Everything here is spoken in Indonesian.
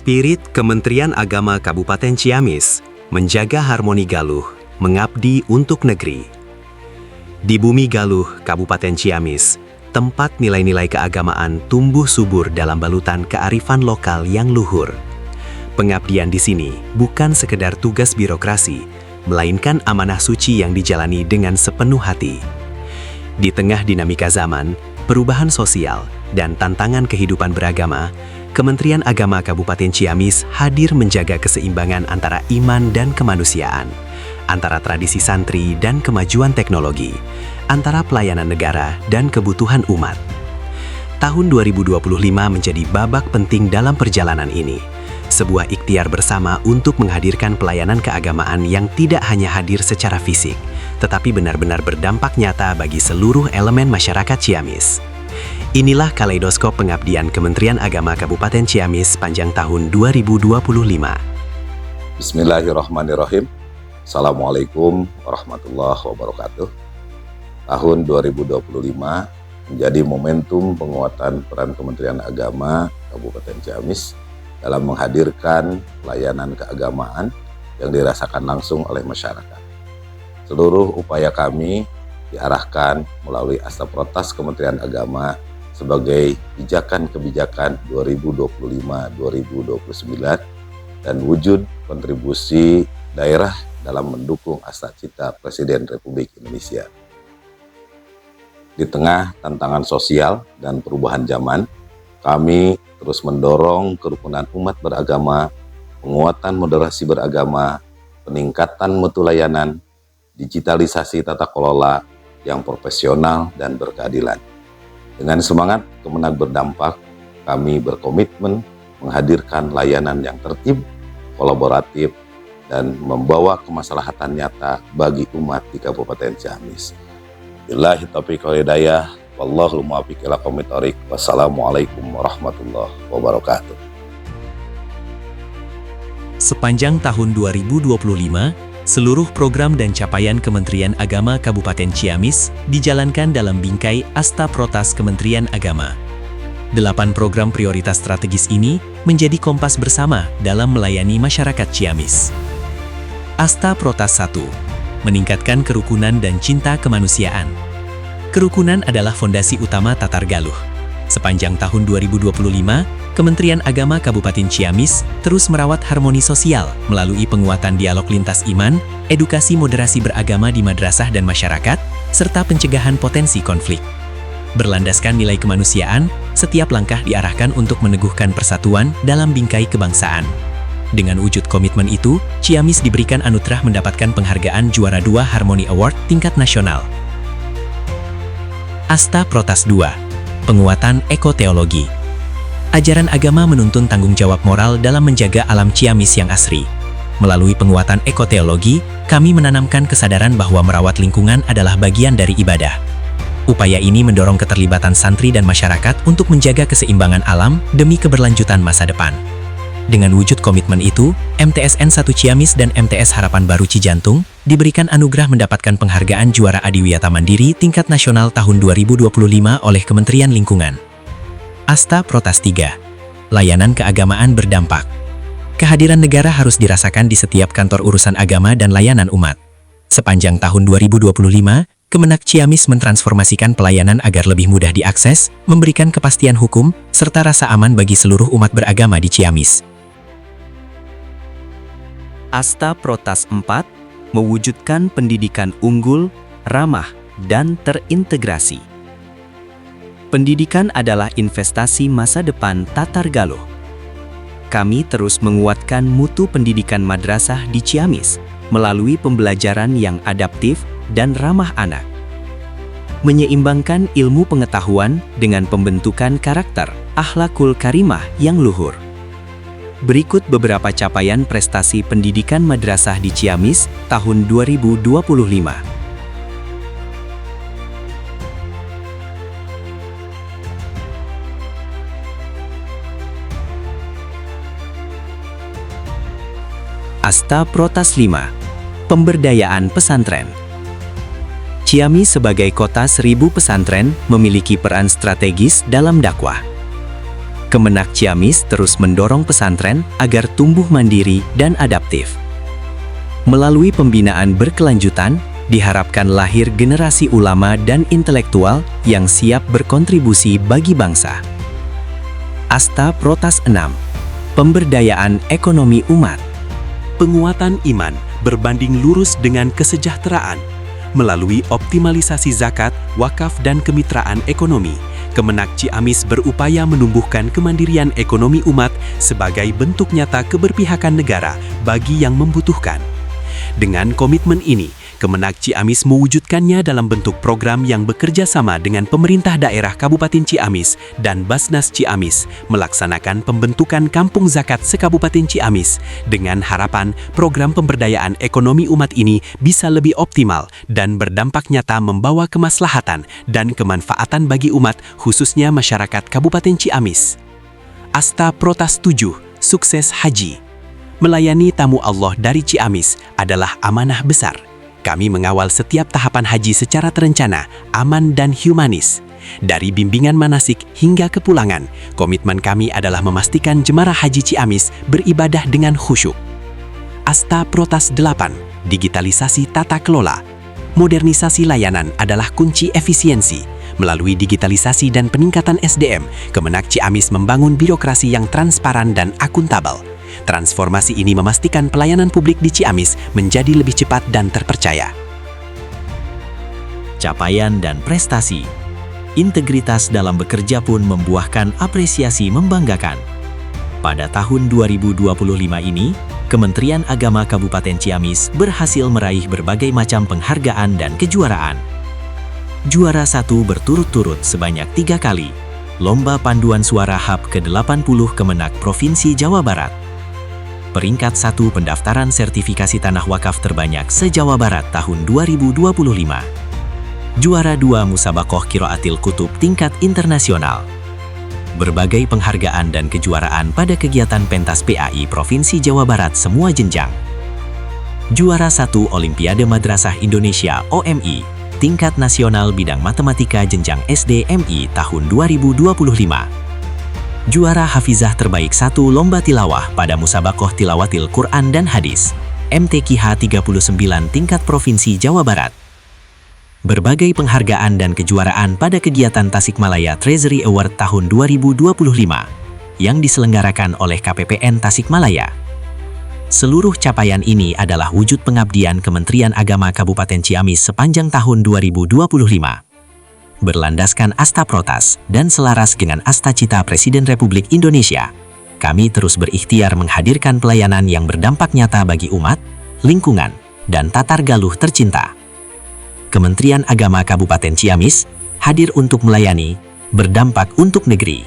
Spirit Kementerian Agama Kabupaten Ciamis menjaga harmoni Galuh, mengabdi untuk negeri. Di bumi Galuh, Kabupaten Ciamis, tempat nilai-nilai keagamaan tumbuh subur dalam balutan kearifan lokal yang luhur. Pengabdian di sini bukan sekedar tugas birokrasi, melainkan amanah suci yang dijalani dengan sepenuh hati. Di tengah dinamika zaman, perubahan sosial, dan tantangan kehidupan beragama, Kementerian Agama Kabupaten Ciamis hadir menjaga keseimbangan antara iman dan kemanusiaan, antara tradisi santri dan kemajuan teknologi, antara pelayanan negara dan kebutuhan umat. Tahun 2025 menjadi babak penting dalam perjalanan ini, sebuah ikhtiar bersama untuk menghadirkan pelayanan keagamaan yang tidak hanya hadir secara fisik, tetapi benar-benar berdampak nyata bagi seluruh elemen masyarakat Ciamis. Inilah kaleidoskop pengabdian Kementerian Agama Kabupaten Ciamis sepanjang tahun 2025. Bismillahirrahmanirrahim. Assalamualaikum warahmatullahi wabarakatuh. Tahun 2025 menjadi momentum penguatan peran Kementerian Agama Kabupaten Ciamis dalam menghadirkan pelayanan keagamaan yang dirasakan langsung oleh masyarakat. Seluruh upaya kami diarahkan melalui Asta Protas Kementerian Agama sebagai pijakan-kebijakan 2025-2029 dan wujud kontribusi daerah dalam mendukung Asta Cita Presiden Republik Indonesia. Di tengah tantangan sosial dan perubahan zaman, kami terus mendorong kerukunan umat beragama, penguatan moderasi beragama, peningkatan mutu layanan, digitalisasi tata kelola yang profesional dan berkeadilan. Dengan semangat Kemenag berdampak, kami berkomitmen menghadirkan layanan yang tertib, kolaboratif, dan membawa kemaslahatan nyata bagi umat di Kabupaten Ciamis. Billahi taufiq wal hidayah, wallahul muwaffiq ila aqwamit thoriq. Wassalamualaikum warahmatullahi wabarakatuh. Sepanjang tahun 2025, seluruh program dan capaian Kementerian Agama Kabupaten Ciamis dijalankan dalam bingkai Asta Protas Kementerian Agama. 8 program prioritas strategis ini menjadi kompas bersama dalam melayani masyarakat Ciamis. Asta Protas 1. Meningkatkan kerukunan dan cinta kemanusiaan. Kerukunan adalah fondasi utama Tatar Galuh. Sepanjang tahun 2025, Kementerian Agama Kabupaten Ciamis terus merawat harmoni sosial melalui penguatan dialog lintas iman, edukasi moderasi beragama di madrasah dan masyarakat, serta pencegahan potensi konflik. Berlandaskan nilai kemanusiaan, setiap langkah diarahkan untuk meneguhkan persatuan dalam bingkai kebangsaan. Dengan wujud komitmen itu, Ciamis diberikan anugerah mendapatkan penghargaan juara 2 Harmony Award tingkat nasional. Asta Protas 2. Penguatan ekoteologi. Ajaran agama menuntun tanggung jawab moral dalam menjaga alam Ciamis yang asri. Melalui penguatan ekoteologi, kami menanamkan kesadaran bahwa merawat lingkungan adalah bagian dari ibadah. Upaya ini mendorong keterlibatan santri dan masyarakat untuk menjaga keseimbangan alam demi keberlanjutan masa depan. Dengan wujud komitmen itu, MTSN 1 Ciamis dan MTS Harapan Baru Cijantung diberikan anugerah mendapatkan penghargaan juara adiwiyata mandiri tingkat nasional tahun 2025 oleh Kementerian Lingkungan. Asta Protas 3. Layanan keagamaan berdampak. Kehadiran negara harus dirasakan di setiap kantor urusan agama dan layanan umat. Sepanjang tahun 2025, Kemenag Ciamis mentransformasikan pelayanan agar lebih mudah diakses, memberikan kepastian hukum, serta rasa aman bagi seluruh umat beragama di Ciamis. Asta Protas 4. Mewujudkan pendidikan unggul, ramah, dan terintegrasi. Pendidikan adalah investasi masa depan Tatar Galuh. Kami terus menguatkan mutu pendidikan madrasah di Ciamis melalui pembelajaran yang adaptif dan ramah anak. Menyeimbangkan ilmu pengetahuan dengan pembentukan karakter, akhlakul karimah yang luhur. Berikut beberapa capaian prestasi pendidikan madrasah di Ciamis tahun 2025. Asta Protas 5. Pemberdayaan pesantren. Ciamis sebagai kota 1000 pesantren memiliki peran strategis dalam dakwah. Kemenak Ciamis terus mendorong pesantren agar tumbuh mandiri dan adaptif. Melalui pembinaan berkelanjutan, diharapkan lahir generasi ulama dan intelektual yang siap berkontribusi bagi bangsa. Asta Protas 6. Pemberdayaan ekonomi umat. Penguatan iman berbanding lurus dengan kesejahteraan. Melalui optimalisasi zakat, wakaf, dan kemitraan ekonomi, Kemenak Ciamis berupaya menumbuhkan kemandirian ekonomi umat sebagai bentuk nyata keberpihakan negara bagi yang membutuhkan. Dengan komitmen ini, Kemenak Ciamis mewujudkannya dalam bentuk program yang bekerja sama dengan pemerintah daerah Kabupaten Ciamis dan Basnas Ciamis melaksanakan pembentukan Kampung Zakat se-Kabupaten Ciamis dengan harapan program pemberdayaan ekonomi umat ini bisa lebih optimal dan berdampak nyata membawa kemaslahatan dan kemanfaatan bagi umat khususnya masyarakat Kabupaten Ciamis. Asta Protas 7. Sukses Haji. Melayani tamu Allah dari Ciamis adalah amanah besar. Kami mengawal setiap tahapan haji secara terencana, aman dan humanis. Dari bimbingan manasik hingga kepulangan, komitmen kami adalah memastikan jemaah haji Ciamis beribadah dengan khusyuk. Asta Protas 8. Digitalisasi tata kelola. Modernisasi layanan adalah kunci efisiensi. Melalui digitalisasi dan peningkatan SDM, Kemenak Ciamis membangun birokrasi yang transparan dan akuntabel. Transformasi ini memastikan pelayanan publik di Ciamis menjadi lebih cepat dan terpercaya. Capaian dan prestasi. Integritas dalam bekerja pun membuahkan apresiasi membanggakan. Pada tahun 2025 ini, Kementerian Agama Kabupaten Ciamis berhasil meraih berbagai macam penghargaan dan kejuaraan. Juara 1 berturut-turut sebanyak 3 kali. Lomba Panduan Suara HAP ke-80 Kemenak Provinsi Jawa Barat. Peringkat 1 pendaftaran sertifikasi tanah wakaf terbanyak se-Jawa Barat tahun 2025. Juara 2 Musabakoh Qiraatil Kutub tingkat internasional. Berbagai penghargaan dan kejuaraan pada kegiatan pentas PAI Provinsi Jawa Barat semua jenjang. Juara 1 Olimpiade Madrasah Indonesia OMI, tingkat nasional bidang matematika jenjang SD MI tahun 2025. Juara Hafizah terbaik 1 Lomba Tilawah pada Musabakoh Tilawatil Quran dan Hadis, MTQH 39 tingkat Provinsi Jawa Barat. Berbagai penghargaan dan kejuaraan pada kegiatan Tasikmalaya Treasury Award tahun 2025 yang diselenggarakan oleh KPPN Tasikmalaya. Seluruh capaian ini adalah wujud pengabdian Kementerian Agama Kabupaten Ciamis sepanjang tahun 2025. Berlandaskan Asta Protas dan selaras dengan Asta Cita Presiden Republik Indonesia, kami terus berikhtiar menghadirkan pelayanan yang berdampak nyata bagi umat, lingkungan, dan Tatar Galuh tercinta. Kementerian Agama Kabupaten Ciamis hadir untuk melayani, berdampak untuk negeri.